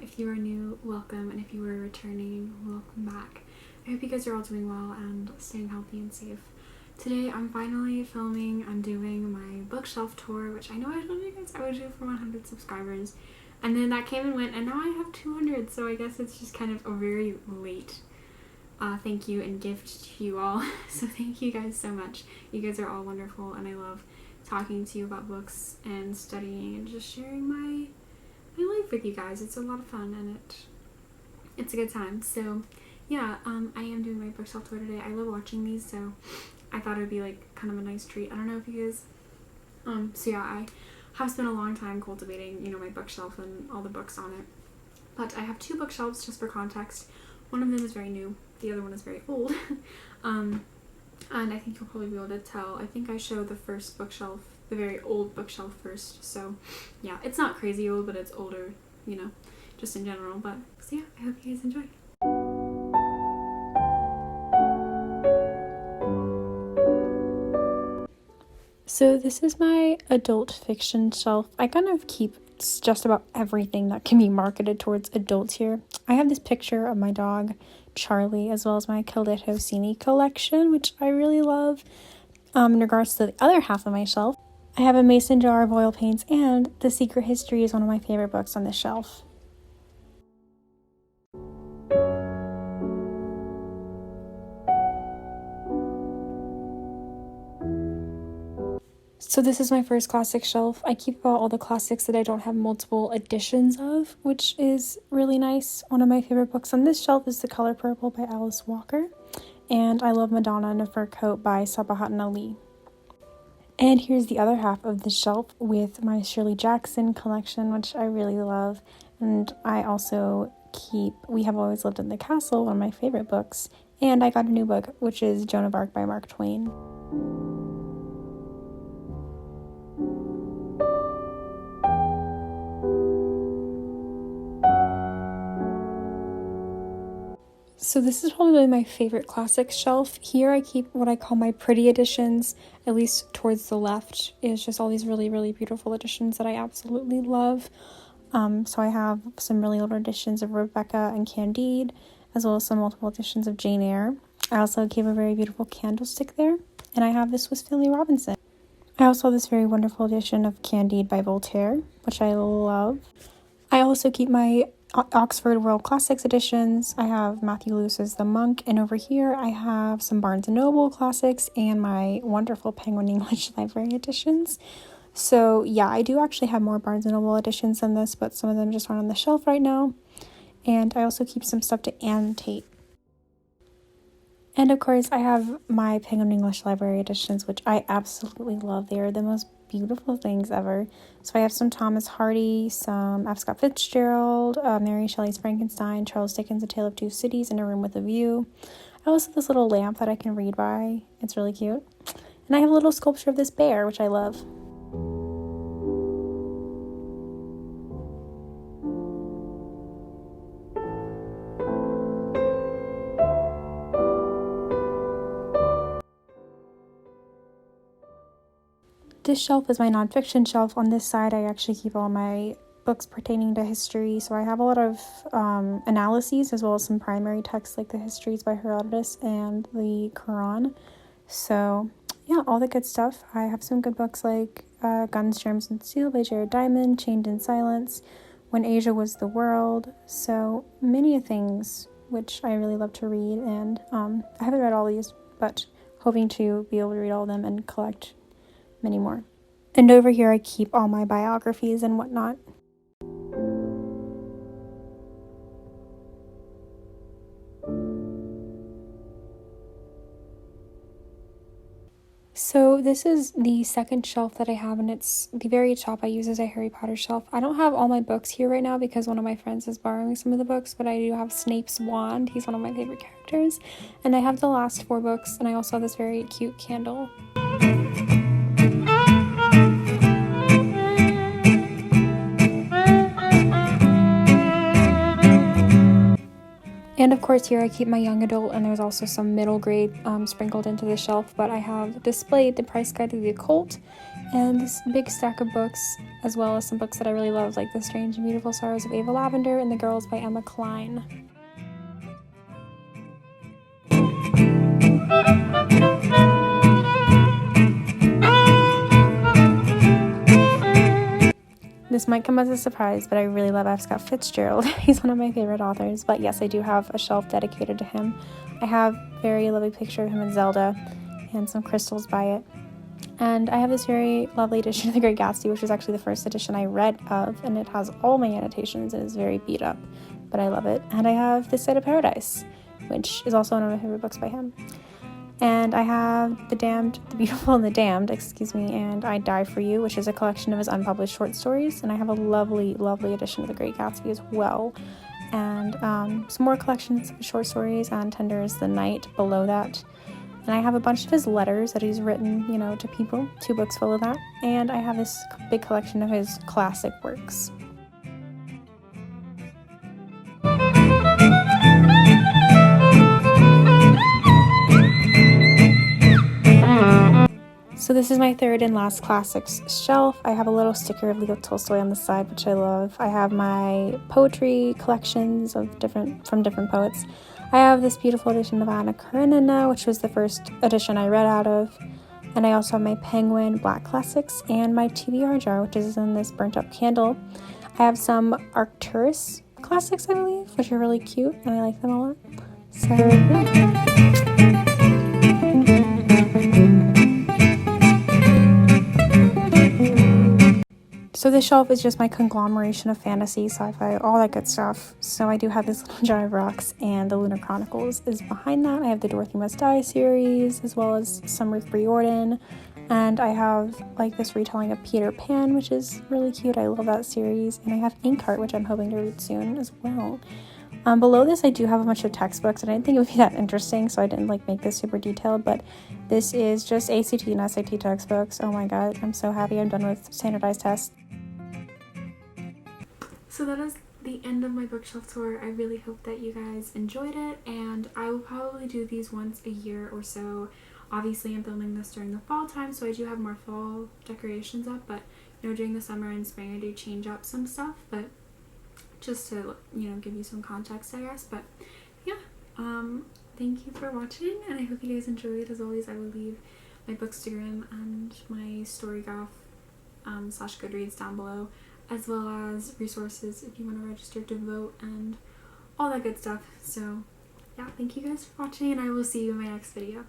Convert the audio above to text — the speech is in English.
If you are new, welcome, and if you are returning, welcome back. I hope you guys are all doing well and staying healthy and safe. Today I'm finally filming and doing my bookshelf tour, which I know I told you guys I would do for 100 subscribers, and then that came and went, and now I have 200, so I guess it's just kind of a very late thank you and gift to you all. So thank you guys so much. You guys are all wonderful, and I love talking to you about books and studying and just sharing my life with you guys. It's a lot of fun, and it's a good time. So yeah, I am doing my bookshelf tour today. I love watching these, so I thought it would be like kind of a nice treat. I don't know if you guys so yeah, I have spent a long time cultivating, you know, my bookshelf and all the books on it. But I have two bookshelves, just for context. One of them is very new, the other one is very old. And I think you'll probably be able to tell. I think I showed the first bookshelf, the very old bookshelf first. So yeah, it's not crazy old, but it's older, you know, just in general. But so yeah, I hope you guys enjoy. So this is my adult fiction shelf. I kind of keep just about everything that can be marketed towards adults here. I have this picture of my dog, Charlie, as well as my Kalitosini collection, which I really love. In regards to the other half of my shelf, I have a mason jar of oil paints, and The Secret History is one of my favorite books on this shelf. So this is my first classic shelf. I keep about all the classics that I don't have multiple editions of, which is really nice. One of my favorite books on this shelf is The Color Purple by Alice Walker, and I love Madonna in a Fur Coat by Sabahat Ali. And here's the other half of the shelf with my Shirley Jackson collection, which I really love. And I also keep We Have Always Lived in the Castle, one of my favorite books. And I got a new book, which is Joan of Arc by Mark Twain. So this is probably my favorite classic shelf. Here I keep what I call my pretty editions, at least towards the left is just all these really, really beautiful editions that I absolutely love. So I have some really older editions of Rebecca and Candide, as well as some multiple editions of Jane Eyre. I also keep a very beautiful candlestick there, and I have the Swiss Family Robinson. I also have this very wonderful edition of Candide by Voltaire, which I love. I also keep my Oxford World Classics editions. I have Matthew Lewis's The Monk, and over here I have some Barnes & Noble classics and my wonderful Penguin English Library editions. So yeah, I do actually have more Barnes & Noble editions than this, but some of them just aren't on the shelf right now. And I also keep some stuff to annotate. And of course I have my Penguin English Library editions, which I absolutely love. They are the most beautiful things ever. So I have some Thomas Hardy, some F Scott Fitzgerald, Mary Shelley's Frankenstein, Charles Dickens' A Tale of Two Cities, and A Room with a View. I also have this little lamp that I can read by. It's really cute. And I have a little sculpture of this bear, which I love. This shelf is my nonfiction shelf. On this side, I actually keep all my books pertaining to history. So I have a lot of analyses, as well as some primary texts like the histories by Herodotus and the Quran. So yeah, all the good stuff. I have some good books like Guns, Germs, and Steel by Jared Diamond, Chained in Silence, When Asia Was the World. So many things which I really love to read. And I haven't read all these, but hoping to be able to read all of them and collect many more. And over here I keep all my biographies and whatnot. So this is the second shelf that I have, and it's the very top I use as a Harry Potter shelf. I don't have all my books here right now because one of my friends is borrowing some of the books, but I do have Snape's wand. He's one of my favorite characters. And I have the last 4 books, and I also have this very cute candle. And of course here I keep my young adult, and there's also some middle grade sprinkled into the shelf, but I have displayed The Price Guide to the Occult and this big stack of books, as well as some books that I really love, like The Strange and Beautiful Sorrows of Ava Lavender and The Girls by Emma Cline. This might come as a surprise, but I really love F Scott Fitzgerald. He's one of my favorite authors, but yes, I do have a shelf dedicated to him. I have a very lovely picture of him and Zelda and some crystals by it. And I have this very lovely edition of The Great Gatsby, which was actually the first edition I read of, and it has all my annotations and is very beat up, but I love it. And I have This Side of Paradise, which is also one of my favorite books by him. And I have The Beautiful and the Damned, and I Die for You, which is a collection of his unpublished short stories. And I have a lovely, lovely edition of The Great Gatsby as well. And some more collections of short stories, and Tender is the Night below that. And I have a bunch of his letters that he's written, to people, 2 books full of that. And I have this big collection of his classic works. So this is my third and last classics shelf. I have a little sticker of Leo Tolstoy on the side, which I love. I have my poetry collections of different poets. I have this beautiful edition of Anna Karenina, which was the first edition I read out of. And I also have my Penguin Black Classics and my TBR jar, which is in this burnt up candle. I have some Arcturus classics, I believe, which are really cute, and I like them a lot. So, yeah. So this shelf is just my conglomeration of fantasy, sci-fi, all that good stuff. So I do have this little jar of rocks, and the Lunar Chronicles is behind that. I have the Dorothy Must Die series, as well as some Ruth Riordan. And I have like this retelling of Peter Pan, which is really cute. I love that series. And I have Inkheart, which I'm hoping to read soon as well. Below this, I do have a bunch of textbooks, and I didn't think it would be that interesting, so I didn't make this super detailed, but this is just ACT and SAT textbooks. Oh my god, I'm so happy I'm done with standardized tests. So that is the end of my bookshelf tour. I really hope that you guys enjoyed it, and I will probably do these once a year or so. Obviously, I'm filming this during the fall time, so I do have more fall decorations up, but during the summer and spring I do change up some stuff, but just to give you some context, I guess. But yeah, thank you for watching, and I hope you guys enjoyed. As always, I will leave my Bookstagram and my Storygraph / Goodreads down below, as well as resources if you want to register to vote and all that good stuff. So yeah, thank you guys for watching, and I will see you in my next video.